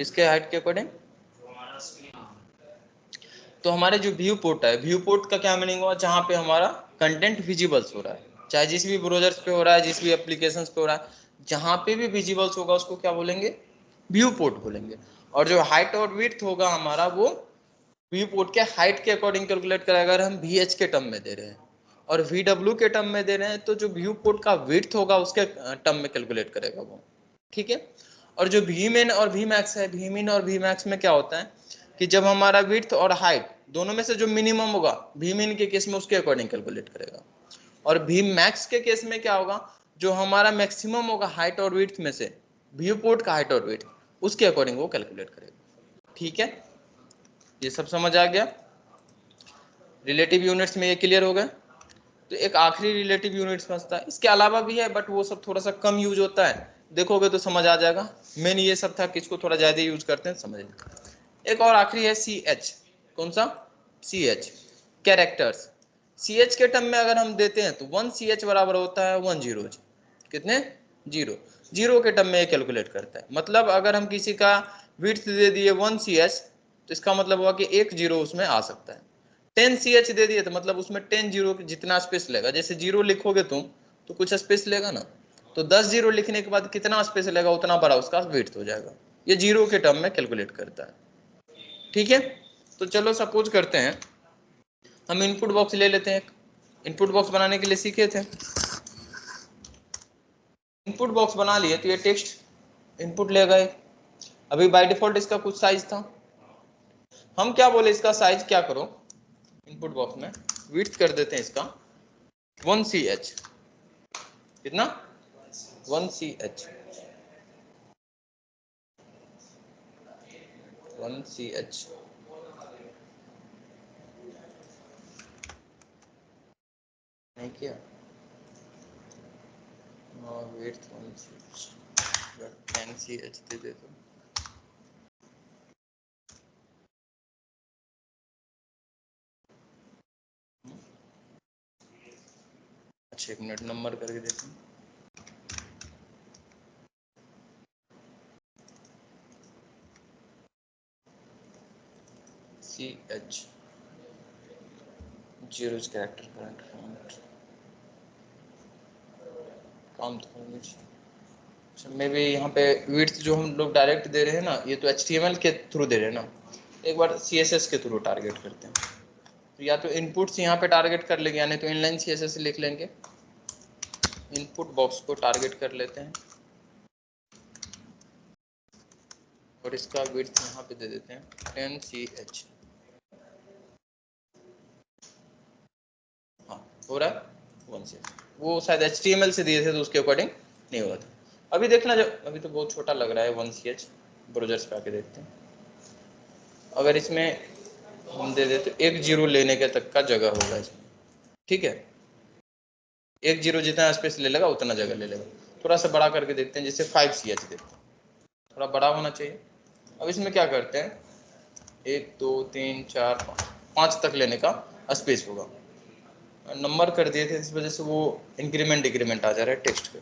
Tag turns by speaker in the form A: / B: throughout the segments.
A: किसके हाइट के अकॉर्डिंग? तो हमारे जो व्यू पोर्ट है, व्यू पोर्ट का क्या मीनिंग हुआ? जहाँ पे हमारा कंटेंट विजिबल्स हो रहा है, चाहे जिस भी ब्राउजर्स पे हो रहा है, जिस भी एप्लीकेशंस पे हो रहा है, जहाँ पे भी विजिबल्स होगा उसको क्या बोलेंगे? व्यू पोर्ट बोलेंगे। और जो हाइट और विड्थ होगा हमारा, वो व्यू पोर्ट के हाइट के अकॉर्डिंग कैलकुलेट करेगा। अगर हम VH के टर्म में दे रहे हैं और VW के टर्म में दे रहे हैं, तो जो व्यू पोर्ट का विड्थ होगा उसके टर्म में कैलकुलेट करेगा वो, ठीक है। और जो Vmin और Vmax है, Vmin और Vmax में क्या होता है कि जब हमारा विड्थ और हाइट दोनों में से जो मिनिमम होगा, Vmin के केस में उसके अकॉर्डिंग कैलकुलेट करेगा। और Vmax के केस में क्या होगा? जो हमारा मैक्सिमम होगा हाइट और विड्थ में से, व्यू पोर्ट का हाइट और विड्थ, उसके अकॉर्डिंग वो कैलकुलेट करेगा, ठीक है। ये सब समझ आ गया? रिलेटिव यूनिट्स में ये क्लियर हो गया। तो एक आखिरी रिलेटिव यूनिट्स बचता है, इसके अलावा भी है बट वो सब थोड़ा सा कम यूज होता है, देखोगे तो समझ आ जाएगा। मेन ये सब था, किसको थोड़ा ज्यादा यूज करते हैं समझ। एक और आखिरी है CH। कौन सा? CH, characters. CH के टर्म में अगर हम देते हैं तो 1 CH बराबर होता है 1 जीरोज। कितने? 0। 0 के टर्म में ये कैलकुलेट करता है। मतलब अगर हम किसी का विड्थ दे दिए 1 CH, तो इसका मतलब हुआ कि 1 जीरो उसमें आ सकता है। 10 CH दे दिए तो मतलब उसमें 10 जीरो जितना स्पेस लेगा। जैसे 0 लिखोगे तुम तो कुछ स्पेस लेगा ना, तो 10 जीरो लिखने के बाद कितना स्पेस लेगा उतना बड़ा उसका विड्थ हो जाएगा। ये 0 के टर्म में कैलकुलेट करता है, ठीक है। तो चलो सपोज करते हैं हम इनपुट बॉक्स ले लेते हैं। इनपुट बॉक्स बनाने के लिए सीखे थे, इनपुट बॉक्स बना लिए तो ये टेक्स्ट इनपुट ले गए। अभी बाय डिफॉल्ट इसका कुछ साइज था, हम क्या बोले इसका साइज क्या करो, इनपुट बॉक्स में विड्थ कर देते हैं इसका 1 CH। कितना? 1 CH, 1 CH। नहीं किया? विड्थ 1 CH, 10 CH दे दे तो। अच्छा 1 मिनट नंबर करके देते हैं। CH zeros character current format काम तो अच्छा। मे भी यहाँ पे विड्थ जो हम लोग डायरेक्ट दे रहे हैं ना, ये तो HTML के थ्रू दे रहे हैं ना, एक बार CSS के थ्रू टारगेट करते हैं। तो या तो इनपुट्स यहाँ पे टारगेट कर लेंगे, यानी तो इनलाइन CSS लिख लेंगे। इनपुट बॉक्स को टारगेट कर लेते हैं और इसका विड्थ यहाँ पे दे देते हैं 10 CH। हाँ हो रहा है 1 CH। वो शायद HTML से दिए थे तो उसके अकॉर्डिंग नहीं हुआ था। अभी देखना, जब अभी तो बहुत छोटा लग रहा है 1 CH, ब्राउजर्स पे आके देखते हैं। अगर इसमें हम दे देते 1 जीरो लेने के तक का जगह होगा इसमें, ठीक है। 1 जीरो जितना स्पेस ले लेगा उतना जगह ले लेगा। थोड़ा सा बड़ा करके देखते हैं, जैसे 5 CH देते हैं, थोड़ा बड़ा होना चाहिए। अब इसमें क्या करते हैं, 1 2 3 4 5 तक लेने का स्पेस होगा। नंबर कर दिए थे इस वजह से वो इंक्रीमेंट डिक्रीमेंट आ जा रहा है। टेक्स्ट कर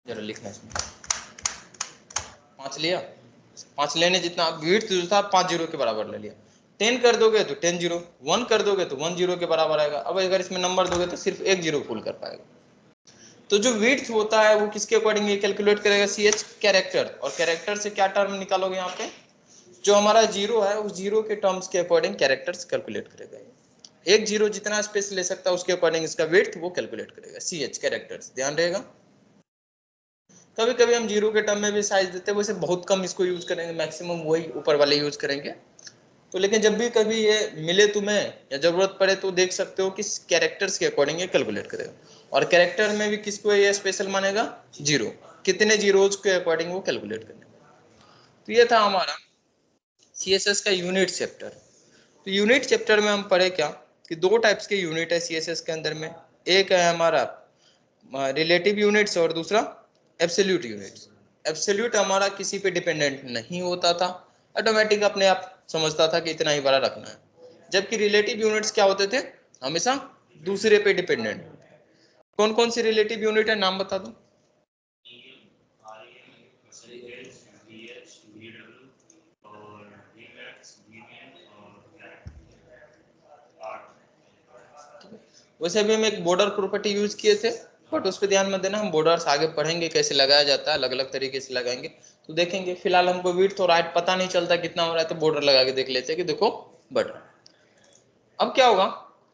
A: जरा लिखना इसमें 5 लिया, 5 लेने जितना विड्थ जो था 5 जीरो के बराबर ले लिया। 10 कर दोगे तो 10 जीरो, 1 कर दोगे तो 1 जीरो के बराबर आएगा। अब अगर इसमें नंबर दोगे तो सिर्फ 1 जीरो फुल कर पाएगा। तो जो विड्थ होता है वो किसके अकॉर्डिंग ये कैलकुलेट करेगा? CH character. और कैरेक्टर से क्या टर्म निकालोगे यहाँ पे? जो हमारा जीरो है उस जीरो के टर्म्स के अकॉर्डिंग कैरेक्टर्स कैलकुलेट करेगा। 1 जीरो जितना स्पेस ले सकता है उसके अकॉर्डिंग इसका विड्थ वो कैलकुलेट करेगा। CH कैरेक्टर्स ध्यान रहेगा। कभी कभी हम जीरो के टर्म में भी साइज देते हैं, वैसे बहुत कम इसको यूज करेंगे, मैक्सिमम वही ऊपर वाले यूज करेंगे। तो लेकिन जब भी कभी ये मिले तुम्हें या जरूरत पड़े तो देख सकते हो कि कैरेक्टर्स के अकॉर्डिंग ये कैलकुलेट करेगा। और कैरेक्टर में भी किसको ये स्पेशल मानेगा? जीरो। कितने जीरोज के अकॉर्डिंग वो कैलकुलेट करेगा। तो ये था हमारा CSS का यूनिट चैप्टर। तो यूनिट चैप्टर में हम पढ़े क्या कि 2 टाइप्स के यूनिट है CSS के अंदर में। एक है हमारा रिलेटिव यूनिट्स और दूसरा एब्सोल्यूट यूनिट्स। एब्सोल्यूट हमारा किसी पे डिपेंडेंट नहीं होता था, ऑटोमेटिक अपने आप समझता था कि इतना ही बड़ा रखना है। जबकि रिलेटिव यूनिट्स क्या होते थे? हमेशा दूसरे पे डिपेंडेंट। कौन कौन सी रिलेटिव यूनिट है, नाम बता दो। वैसे भी हम एक बॉर्डर प्रॉपर्टी यूज किए थे, बट उस पर ध्यान मत देना, हम बॉर्डर्स आगे पढ़ेंगे कैसे लगाया जाता है, अलग अलग तरीके से लगाएंगे तो देखेंगे। फिलहाल हमको विड्थ और हाइट पता नहीं चलता कितना हो रहा है, तो बॉर्डर लगा के देख लेते हैं कि देखो बढ़ रहा है। अब क्या होगा,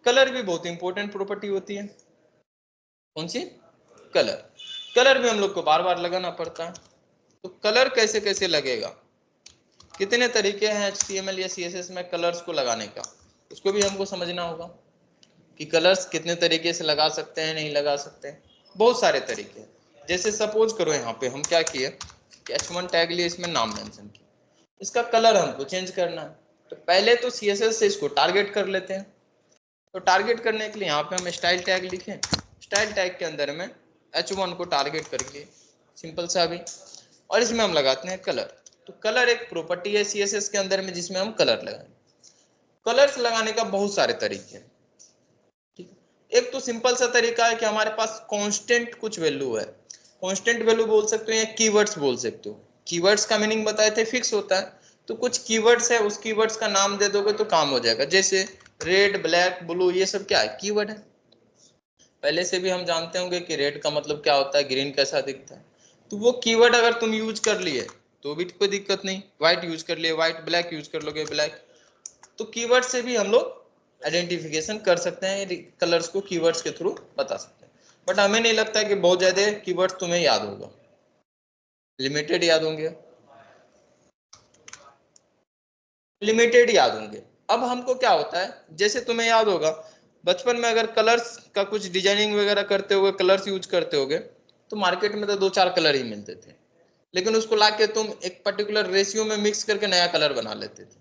A: कलर भी बहुत इंपॉर्टेंट प्रॉपर्टी होती है। कौन सी? कलर। कलर भी हम लोग को बार बार लगाना पड़ता है। तो कलर कैसे कैसे लगेगा, कितने तरीके हैं HTML या CSS में कलर्स को लगाने का, उसको भी हमको समझना होगा कि कलर्स कितने तरीके से लगा सकते हैं, नहीं लगा सकते हैं। बहुत सारे तरीके हैं। जैसे सपोज करो यहाँ पे हम क्या किए कि H1 टैग लिए, इसमें नाम मेंशन किया, इसका कलर हमको चेंज करना है। तो पहले तो CSS से इसको टारगेट कर लेते हैं। तो टारगेट करने के लिए यहाँ पे हम स्टाइल टैग लिखें, स्टाइल टैग के अंदर में H1 को टारगेट करके सिंपल सा भी, और इसमें हम लगाते हैं कलर। तो कलर एक प्रॉपर्टी है CSS के अंदर में जिसमें हम कलर लगाएंगे। कलर्स लगाने का बहुत सारे तरीके हैं, ठीक है। एक तो सिंपल सा तरीका है कि हमारे पास कांस्टेंट कुछ वैल्यू है, कांस्टेंट वैल्यू बोल सकते हो या कीवर्ड्स बोल सकते हो। कीवर्ड्स का मीनिंग बताए थे फिक्स होता है, तो कुछ कीवर्ड्स है, उस कीवर्ड्स का नाम दे दोगे तो काम हो जाएगा। जैसे रेड, ब्लैक, ब्लू, ये सब क्या है? कीवर्ड है। पहले से भी हम जानते होंगे कि रेड का मतलब क्या होता है, ग्रीन कैसा दिखता है। तो वो कीवर्ड अगर तुम यूज कर लिए तो भी कोई दिक्कत नहीं, व्हाइट यूज कर लिए व्हाइट, ब्लैक यूज कर लोगे ब्लैक। तो कीवर्ड से भी हम लोग आइडेंटिफिकेशन कर सकते हैं, कलर्स को कीवर्ड्स के थ्रू बता सकते हैं। बट हमें नहीं लगता कि बहुत ज्यादा कीवर्ड्स तुम्हें याद होगा, लिमिटेड याद होंगे, लिमिटेड याद होंगे। अब हमको क्या होता है, जैसे तुम्हें याद होगा बचपन में अगर कलर्स का कुछ डिजाइनिंग वगैरह करते होगे, कलर्स यूज करते होगे, तो मार्केट में तो 2-4 कलर ही मिलते थे, लेकिन उसको लाके तुम एक पर्टिकुलर रेशियो में मिक्स करके नया कलर बना लेते थे,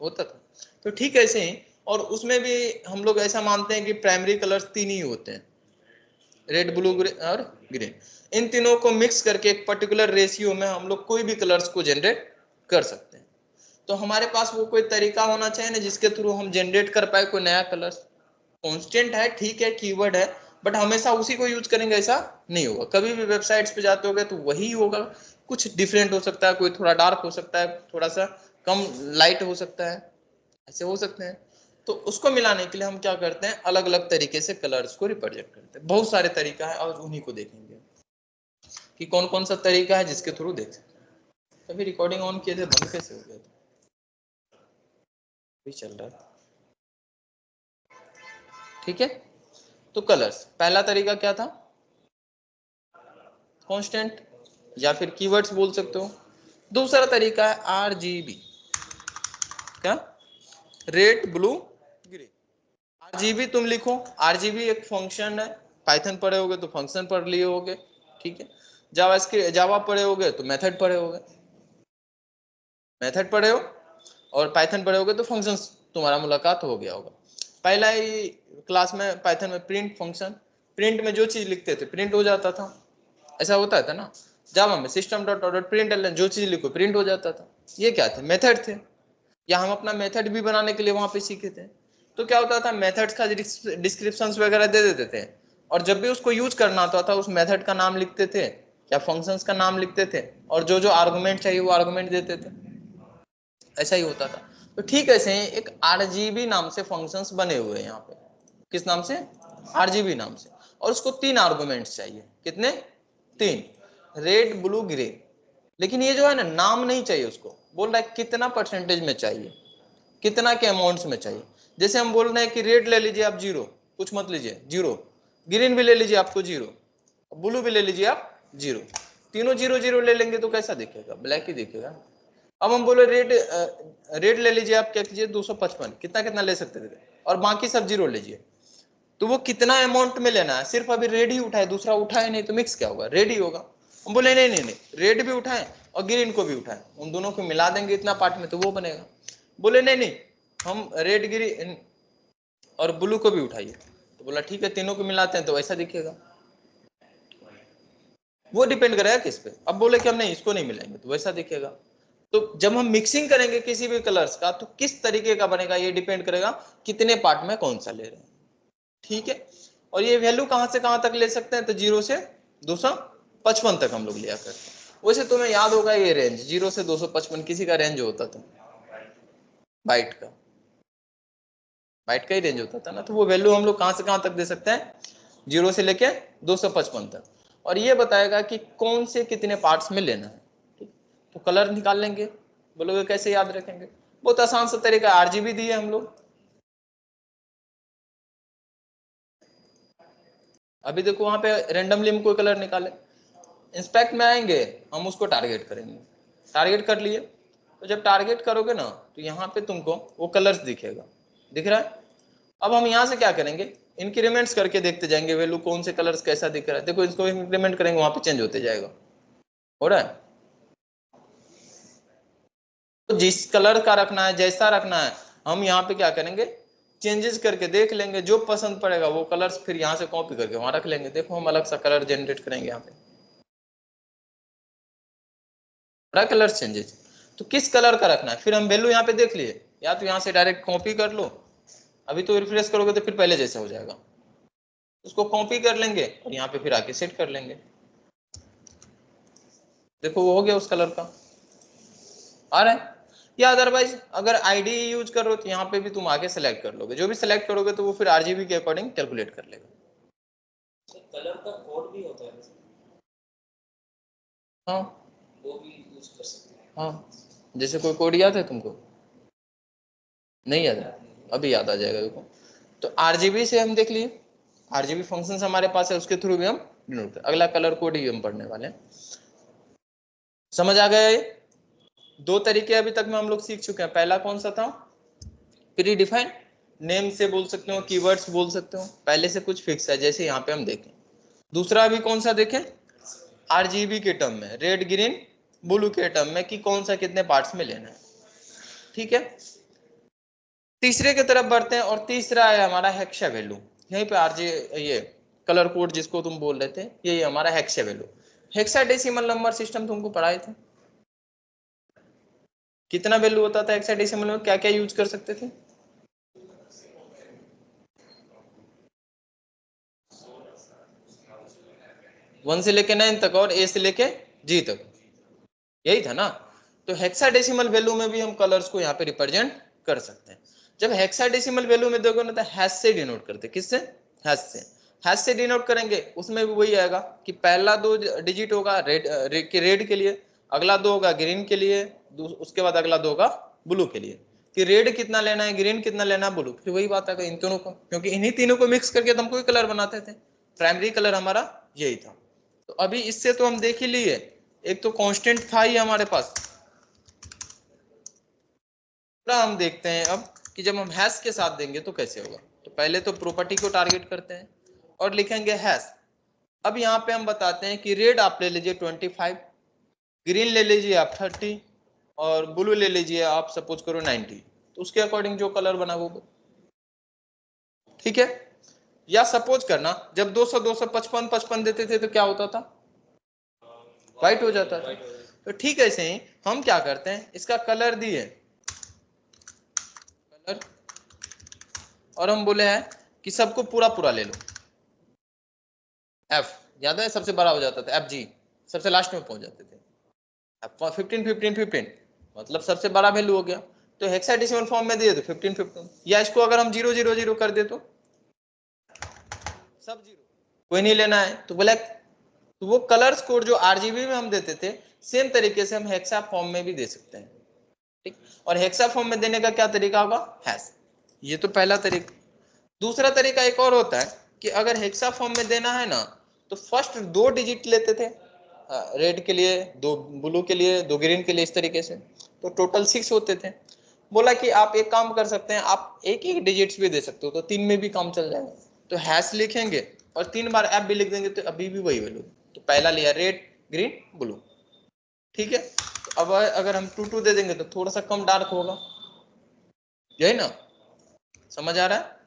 A: होता था। तो ठीक ऐसे ही, और उसमें भी हम लोग ऐसा मानते हैं कि प्राइमरी कलर्स 3 ही होते हैं, रेड, ब्लू और ग्रीन। इन तीनों को मिक्स करके एक पर्टिकुलर रेशियो में हम लोग कोई भी कलर्स को जनरेट कर सकते हैं। तो हमारे पास वो कोई तरीका होना चाहिए ना जिसके थ्रू हम जनरेट कर पाए कोई नया कलर। कॉन्स्टेंट है, ठीक है, कीवर्ड है, बट हमेशा उसी को यूज करेंगे ऐसा नहीं होगा। कभी भी वेबसाइट्स पे जाते होगे तो वही होगा, कुछ डिफरेंट हो सकता है, कोई थोड़ा डार्क हो सकता है, थोड़ा सा कम लाइट हो सकता है, ऐसे हो सकते हैं। तो उसको मिलाने के लिए हम क्या करते हैं, अलग अलग तरीके से कलर्स को रिप्रेजेंट करते हैं। बहुत सारे तरीका है और उन्हीं को देखेंगे कि कौन कौन सा तरीका है जिसके थ्रू देख सकते हैं। अभी रिकॉर्डिंग ऑन किए थे, बंद कैसे हो गया था, भी चल रहा है, ठीक है। तो कलर्स, पहला तरीका क्या था, कांस्टेंट या फिर कीवर्ड्स बोल सकते हो। दूसरा तरीका है RGB, क्या? Red, blue, green. RGB तुम लिखो, RGB एक फंक्शन है, पाइथन पढ़े होगे तो फंक्शन पढ़ लिए होगे, ठीक है। जावा पढ़े होगे तो मेथड पढ़े होगे, मेथड पढ़े हो, और पाइथन पढ़े होगे तो फंक्शंस तुम्हारा मुलाकात हो गया होगा। पहला ही क्लास में पाइथन में प्रिंट फंक्शन, प्रिंट में जो चीज लिखते थे प्रिंट हो जाता था, ऐसा होता था ना। जावा में system dot out dot print, जो चीज लिखो प्रिंट हो जाता था। ये क्या थे? मेथड थे, या हम अपना मेथड भी बनाने के लिए वहां पे सीखे थे। तो क्या होता था, मेथड्स का डिस्क्रिप्शंस वगैरह दे देते थे, और जब भी उसको यूज करना होता था उस मेथड का नाम लिखते थे या फंक्शंस का नाम लिखते थे, और जो जो आर्गुमेंट चाहिए वो आर्गुमेंट देते थे, ऐसा ही होता था। तो ठीक ऐसे ही एक RGB नाम से फंक्शंस बने हुए हैं यहाँ पे। किस नाम से? RGB नाम से। और उसको 3 आर्गुमेंट्स चाहिए, कितने? 3, रेड, ब्लू, ग्रीन। लेकिन ये जो है ना, नाम नहीं चाहिए उसको, बोल रहा है कितना परसेंटेज में चाहिए, कितना के अमाउंट्स में चाहिए। जैसे हम बोल रहे हैं कि रेड ले लीजिए आप 0, कुछ मत लीजिए 0, ग्रीन भी ले लीजिए आपको 0, ब्लू भी ले लीजिए आप 0। तीनों 0 0 ले लेंगे तो कैसा दिखेगा? ब्लैक ही दिखेगा। अब हम बोले रेड, रेड ले लीजिए आप, क्या कीजिए 255, कितना कितना ले सकते थे, और बाकी सब 0 लीजिए। तो वो कितना अमाउंट में लेना है, सिर्फ अभी रेड ही उठाए, दूसरा उठाए नहीं, तो मिक्स क्या होगा? रेड ही होगा। हम बोले नहीं नहीं नहीं, रेड भी उठाए और ग्रीन को भी उठाए, उन दोनों को मिला देंगे इतना पार्ट में तो वो बनेगा। बोले नहीं नहीं, हम रेड, ग्रीन और ब्लू को भी उठाइए। तो बोला ठीक है, तीनों को मिलाते हैं तो ऐसा दिखेगा। वो डिपेंड करेगा किस पे। अब बोले कि हम नहीं, इसको नहीं मिलाएंगे तो वैसा दिखेगा। तो जब हम मिक्सिंग करेंगे किसी भी कलर्स का तो किस तरीके का बनेगा, ये डिपेंड करेगा कितने पार्ट में कौन सा ले रहे हैं, ठीक है। और ये वैल्यू कहां से कहां तक ले सकते हैं, तो 0 से 255 तक हम लोग लिया करते हैं। वैसे तुम्हें याद होगा ये रेंज 0 से 255 किसी का रेंज होता था बाइट का, बाइट का ही रेंज होता था ना। तो वो वैल्यू हम लोग कहाँ से कहाँ तक दे सकते हैं, 0 से लेके 255 तक, और ये बताएगा कि कौन से कितने पार्ट्स में लेना है। ठीक, तो कलर निकाल लेंगे। बोलोगे कैसे याद रखेंगे, बहुत आसान सा तरीका, आरजीबी दिए हम लोग। अभी देखो वहां पे रेंडमली हम कोई कलर निकाले, इंस्पेक्ट में आएंगे, हम उसको टारगेट करेंगे, टारगेट कर लिए। तो जब टारगेट करोगे ना तो यहाँ पे तुमको वो कलर्स दिखेगा, दिख रहा है। अब हम यहाँ से क्या करेंगे, इंक्रीमेंट्स करके देखते जाएंगे वैल्यू कौन से कलर्स कैसा दिख रहा है। देखो इसको इंक्रीमेंट करेंगे, वहां पे चेंज होते जाएगा, हो रहा है। तो जिस कलर का रखना है, जैसा रखना है, हम यहाँ पे क्या करेंगे, चेंजेस करके देख लेंगे, जो पसंद पड़ेगा वो कलर्स फिर यहाँ से कॉपी करके वहां रख लेंगे। देखो हम अलग सा कलर जनरेट करेंगे यहाँ पे, बड़ा कलर चेंजेस। तो किस कलर का रखना है, फिर हम वैल्यू यहाँ पे देख लिए, या तो यहाँ से डायरेक्ट कॉपी कर लो, अभी तो रिफ्रेश करोगे तो फिर पहले जैसा हो जाएगा, उसको कॉपी कर लेंगे और यहाँ पे फिर आके सेट कर लेंगे। देखो वो हो गया उस कलर का, आ रहा है। या अदरवाइज अगर आईडी यूज कर रहे हो तो यहाँ पे भी तुम आगे सेलेक्ट कर लोगे, जो भी सेलेक्ट करोगे तो वो फिर आरजीबी के अकॉर्डिंग कैलकुलेट कर लेगा।
B: कलर का कोड भी होता है,
A: हाँ
B: वो भी यूज कर सकते हैं।
A: हाँ, जैसे कोई कोड याद है तुमको, नहीं याद है, अभी याद आ जाएगा देखो। तो आरजीबी से हम देख लिए, आरजीबी फंक्शन हमारे पास है, उसके थ्रू भी हम डिनोट कर। अगला कलर कोड ही हम पढ़ने वाले हैं, समझ आ गया। ये दो तरीके अभी तक में हम लोग सीख चुके हैं। पहला कौन सा था, प्री डिफाइंड, नेम से बोल सकते हो, कीवर्ड्स बोल सकते हो, पहले से कुछ फिक्स है, जैसे यहाँ पे हम देखें। दूसरा अभी कौन सा देखें, आरजीबी के टर्म में, रेड ग्रीन ब्लू के टर्म में, कि कौन सा कितने पार्ट्स में लेना है। ठीक है, तीसरे की तरफ बढ़ते हैं, और तीसरा है हमारा हेक्सा वैल्यू। यहीं पे आरजे ये कलर कोड जिसको तुम बोल रहे थे, ये हमारा hexa value. Hexadecimal number system तुमको पढ़ाए थे, कितना वैल्यू होता था हेक्साडेसिमल में, क्या क्या यूज कर सकते थे। 1 से लेके 9 तक और ए से लेके जी तक, यही था ना। तो हेक्साडेसिमल वैल्यू में भी हम कलर्स को यहाँ पे रिप्रेजेंट कर सकते हैं। जब हेक्साडेसिमल वैल्यू में देखो ना तो हैश से डिनोट करते, किससे, हैश से। हैश से डिनोट करेंगे, उसमें भी वही आएगा कि पहला 2 डिजिट होगा रेड के लिए, अगला 2 होगा ग्रीन के लिए, उसके बाद अगला 2 होगा ब्लू के लिए, कि रेड कितना लेना है, ग्रीन कितना लेना है, ब्लू। फिर वही बात आएगा इन तीनों को, क्योंकि इन्हीं तीनों को मिक्स करके तो हम कोई कलर बनाते थे, प्राइमरी कलर हमारा यही था। तो अभी इससे तो हम देख ही लिए, एक तो कांस्टेंट था ही हमारे पास। हम देखते हैं अब कि जब हम हैश के साथ देंगे तो कैसे होगा। तो पहले तो प्रॉपर्टी को टारगेट करते हैं और लिखेंगे हैश। अब यहाँ पे हम बताते हैं कि रेड आप ले लीजिए 25, ग्रीन ले लीजिए आप 30, और ब्लू ले लीजिए आप सपोज करो 90। तो उसके अकॉर्डिंग जो कलर बना वो, ठीक है। या सपोज करना जब 200 255 55 देते थे तो क्या होता था, व्हाइट हो जाता था। तो ठीक है, ऐसे ही हम क्या करते हैं, इसका कलर दिए कलर, और हम बोले हैं कि सबको पूरा पूरा ले लो। एफ याद है सबसे बड़ा हो जाता था, एफ जी सबसे लास्ट में पहुंच जाते थे। 15 15 15 मतलब सबसे बड़ा वैल्यू हो गया। तो हेक्साडेसिमल फॉर्म में दिए तो 15 15, या इसको अगर हम 0 0 0 कर दे तो सब 0, कोई नहीं लेना है तो ब्लैक। तो वो कलर्स कोड जो आरजीबी में हम देते थे, सेम तरीके से हम हेक्सा फॉर्म में भी दे सकते हैं। ठीक, और हेक्सा फॉर्म में देने का क्या तरीका होगा, हैश। ये तो पहला तरीका। दूसरा तरीका एक और होता है कि अगर हेक्सा फॉर्म में देना है ना, तो फर्स्ट 2 डिजिट लेते थे, रेड के लिए 2, ब्लू के लिए 2, ग्रीन के लिए, इस तरीके से। तो टोटल 6 होते थे। बोला कि आप एक काम कर सकते हैं, आप एक एक डिजिट्स भी दे सकते हो, तो 3 में भी काम चल जाएगा। तो हैश लिखेंगे और 3 बार एफ भी लिख देंगे, तो अभी भी वही वैल्यू। तो पहला लिया रेड ग्रीन ब्लू, ठीक है। तो अब अगर हम 2 2 दे देंगे तो थोड़ा सा कम डार्क होगा, यही ना, समझ आ रहा है।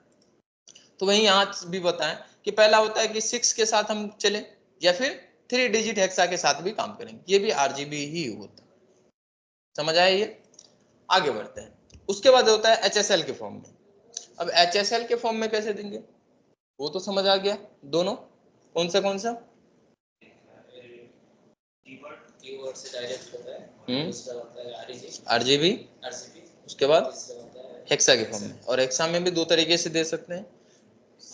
A: तो वही यहाँ भी बताएं कि पहला होता है कि 6 के साथ हम चले, या फिर 3 डिजिट हेक्सा के साथ भी काम करेंगे, ये भी आरजीबी ही होता है। समझ आया ये, आगे बढ़ते हैं। उसके बाद होता है एचएसएल के फॉर्म में। अब एचएसएल के फॉर्म में कैसे देंगे, वो तो समझ आ गया। दोनों कौन सा
B: कीवर्ड से डायरेक्ट होता है, दूसरा होता है आरजीबी,
A: आरजीबी,
B: आरजीबी,
A: उसके बाद
B: तीसरा होता है
A: हेक्सा के फॉर्म में, और हेक्सा में भी दो तरीके से दे सकते हैं।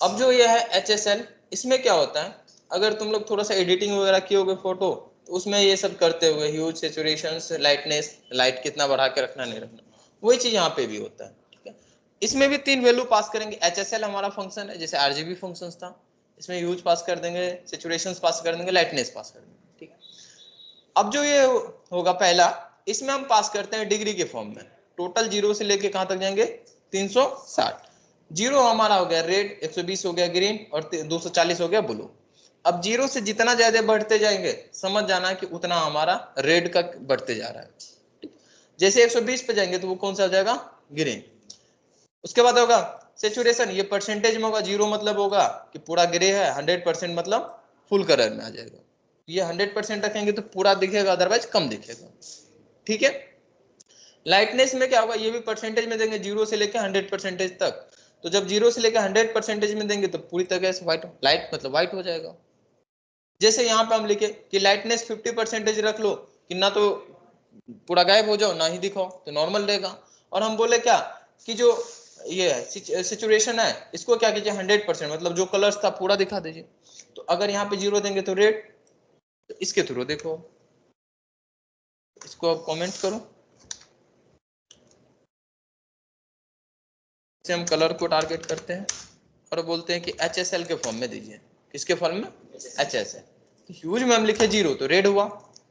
A: अब जो ये है HSL, इसमें क्या होता है, अगर तुम लोग थोड़ा सा एडिटिंग वगैरह किए होगे फोटो, तो उसमें ये सब करते हुए ह्यूज, सेचुरेशन, लाइटनेस, लाइट कितना बढ़ा के रखना नहीं रखना, वही चीज यहाँ पे भी होता है। ठीक है, इसमें भी 3 वैल्यू पास करेंगे। HSL हमारा फंक्शन है, जैसे RGB फंक्शन था, इसमें ह्यूज पास कर देंगे, सेचुरेशन पास कर देंगे, लाइटनेस पास कर देंगे। ठीक है, अब जो ये होगा पहला, इसमें हम पास करते हैं डिग्री के फॉर्म में। टोटल 0 से लेके कहां तक जाएंगे, 360। 0 हमारा हो गया रेड, 120 हो गया ग्रीन, और 240 हो गया ब्लू। अब 0 से जितना ज्यादा बढ़ते जाएंगे, समझ जाना कि उतना हमारा रेड का बढ़ते जा रहा है। जैसे 120 पे जाएंगे तो वो कौन सा हो जाएगा, ग्रीन। उसके बाद होगा सेचुरेशन, ये परसेंटेज में होगा। 0 मतलब होगा कि पूरा ग्रे है, 100% मतलब फुल कलर में आ जाएगा। ये 100% रखेंगे तो पूरा दिखेगा, अदरवाइज कम दिखेगा। ठीक है, लाइटनेस में क्या होगा, ये भी परसेंटेज में देंगे, 0 से लेकर 100% तक। तो जब 0 से लेकर 100% में देंगे तो पूरी तरह से व्हाइट, लाइट मतलब व्हाइट हो जाएगा। जैसे यहाँ पे हम लिखे कि लाइटनेस 50% रख लो, कि ना तो पूरा गायब हो जाओ ना ही दिखाओ, तो नॉर्मल रहेगा। और हम बोले क्या कि जो ये सिचुएशन है, इसको क्या कीजिए 100%, मतलब जो कलर्स था पूरा दिखा दीजिए। तो अगर यहाँ पे 0 देंगे तो रेड, तो इसके थ्रू देखो, इसको अब कमेंट करो। से हम कलर को टारगेट करते हैं और बोलते हैं कि HSL के फॉर्म में दीजिए। किसके फॉर्म में, HSL। ह्यूज में हम लिखे 0 तो रेड हुआ,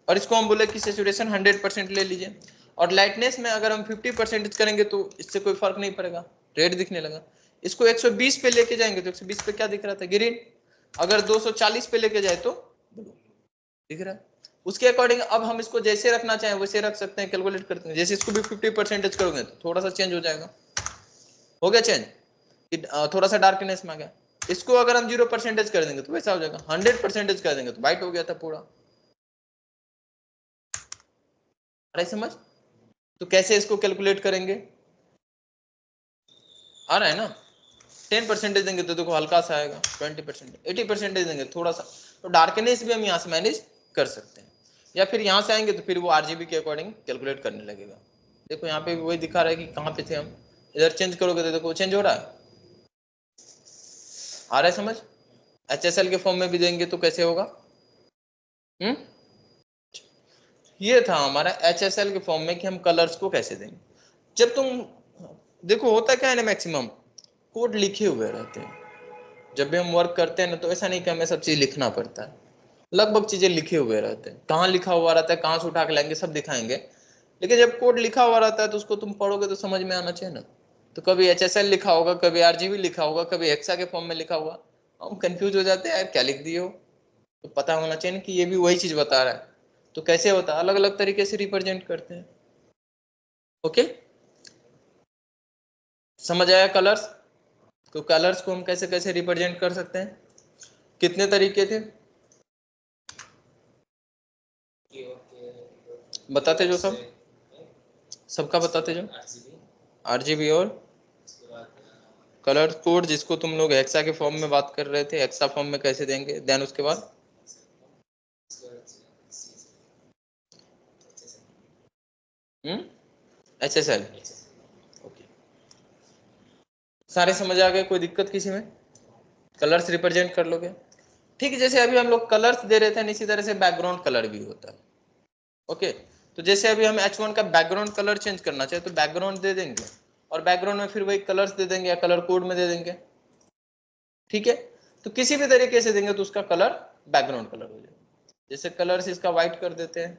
A: और इसको हम बोले कि सेचुरेशन 100% ले लीजिए। और लाइटनेस में अगर हम 50% करेंगे तो इससे कोई फर्क नहीं पड़ेगा, रेड दिखने लगा। इसको 120 पे लेके जाएंगे तो 120 पे क्या दिख रहा था, ग्रीन। अगर 240 पे लेके जाए तो दिख रहा है। उसके अकॉर्डिंग अब हम इसको जैसे रखना चाहें वैसे रख सकते हैं, कैलकुलेट करते हैं। जैसे इसको भी 50% करोगे तो थोड़ा सा चेंज हो जाएगा, हो गया चेंज, थोड़ा सा डार्कनेस में आ गया। इसको अगर हम 0% कर देंगे तो वैसा हो जाएगा, 100% कर देंगे तो व्हाइट हो गया था पूरा। अरे समझ, तो कैसे इसको कैलकुलेट करेंगे, आ रहा है ना। 10% देंगे तो देखो हल्का सा आएगा, 20%, 80% देंगे थोड़ा सा, तो डार्कनेस भी हम यहाँ से मैनेज कर सकते हैं। या फिर यहाँ से आएंगे तो फिर वो RGB के अकॉर्डिंग कैलकुलेट करने लगेगा। देखो यहाँ पे वही दिखा रहा है कि कहाँ पे थे हम, इधर चेंज करोगे तो देखो चेंज हो रहा है, आ रहा है समझ। HSL के फॉर्म में भी देंगे तो कैसे होगा, ये था हमारा HSL के फॉर्म में कि हम कलर्स को कैसे देंगे। जब तुम देखो होता क्या है ना, मैक्सिमम कोड लिखे हुए रहते हैं। जब भी हम वर्क करते हैं ना, तो ऐसा नहीं कि हमें सब चीज लिखना पड़ता है, लगभग चीजें लिखे हुए रहते हैं। कहाँ लिखा हुआ रहता है, कहाँ से उठा के लाएंगे सब दिखाएंगे। लेकिन जब कोड लिखा हुआ रहता है तो उसको तुम पढ़ोगे तो समझ में आना चाहिए ना। तो कभी HSL लिखा होगा, कभी RGB लिखा होगा, कभी हेक्सा के फॉर्म में लिखा हुआ, हम कंफ्यूज हो जाते हैं यार क्या लिख दिए हो। तो पता होना चाहिए ना कि ये भी वही चीज बता रहा है। तो कैसे होता है, अलग अलग तरीके से रिप्रेजेंट करते हैं। ओके, समझ आया कलर्स, तो कलर्स को हम कैसे कैसे रिप्रेजेंट कर सकते हैं, कितने तरीके थे बताते जो सब, सबका बताते जो, RGB और कलर कोड, जिसको तुम लोग हेक्सा के फॉर्म में बात कर रहे थे, हेक्सा फॉर्म में कैसे देंगे, देन उसके बाद HSL। ओके, सारे समझ आ गए, कोई दिक्कत किसी में, कलर्स रिप्रेजेंट कर लोगे। ठीक है, जैसे अभी हम लोग कलर्स दे रहे थे, इसी तरह से बैकग्राउंड कलर भी होता है। ओके, तो जैसे अभी हम H1 का बैकग्राउंड कलर चेंज करना चाहे तो बैकग्राउंड दे देंगे, और बैकग्राउंड में फिर वही कलर्स दे देंगे या कलर कोड में दे देंगे। ठीक है, तो किसी भी तरीके से देंगे तो उसका कलर बैकग्राउंड कलर हो जाएगा। जैसे कलर्स इसका व्हाइट कर देते हैं,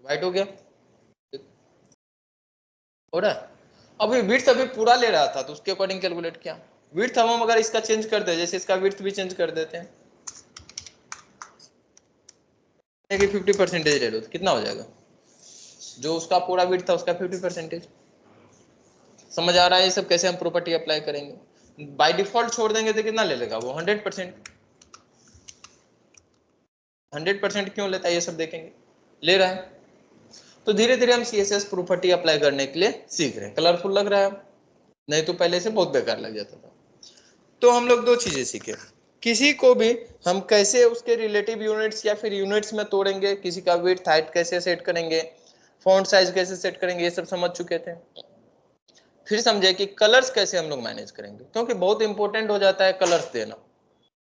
A: व्हाइट हो गया, हो रहा है। अभी विड्थ अभी पूरा ले रहा था तो उसके अकॉर्डिंग कैलकुलेट किया। विड्थ हम अगर इसका चेंज कर दे, जैसे इसका विड्थ भी चेंज कर देते हैं कि 50% ले लो तो कितना हो जाएगा, जो उसका पूरा विड्थ था उसका 50%। समझ आ रहा है ये सब कैसे हम प्रॉपर्टी अप्लाई करेंगे। बाय डिफॉल्ट छोड़ देंगे तो कितना ले लेगा वो, 100%। 100% क्यों लेता है ये सब देखेंगे, ले रहा है। तो धीरे धीरे हम CSS प्रॉपर्टी अप्लाई करने के लिए सीख रहे हैं। कलरफुल लग रहा है, नहीं तो पहले से बहुत बेकार लग जाता था। तो हम लोग दो चीजें सीखे, किसी को भी हम कैसे उसके रिलेटिव यूनिट्स या फिर यूनिट्स में तोड़ेंगे, किसी का विड्थ हाइट कैसे सेट करेंगे, फॉन्ट साइज कैसे सेट करेंगे, ये सब समझ चुके थे। फिर समझे कि कलर्स कैसे हम लोग मैनेज करेंगे, क्योंकि बहुत इंपॉर्टेंट हो जाता है कलर्स देना।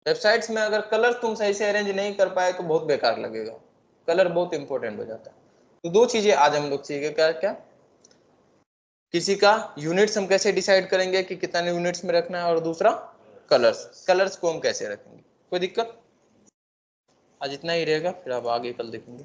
A: वेबसाइट्स में अगर कलर्स तुम सही से अरेंज नहीं कर पाए तो बहुत बेकार लगेगा, कलर बहुत इंपॉर्टेंट हो जाता है। तो दो चीजें आज हम लोग सीखे, क्या क्या, किसी का यूनिट्स हम कैसे डिसाइड करेंगे कि कितने यूनिट्स में रखना है, और दूसरा कलर्स, कलर्स को हम कैसे रखेंगे। कोई दिक्कत? आज इतना ही रहेगा, फिर आप आगे कल देखेंगे।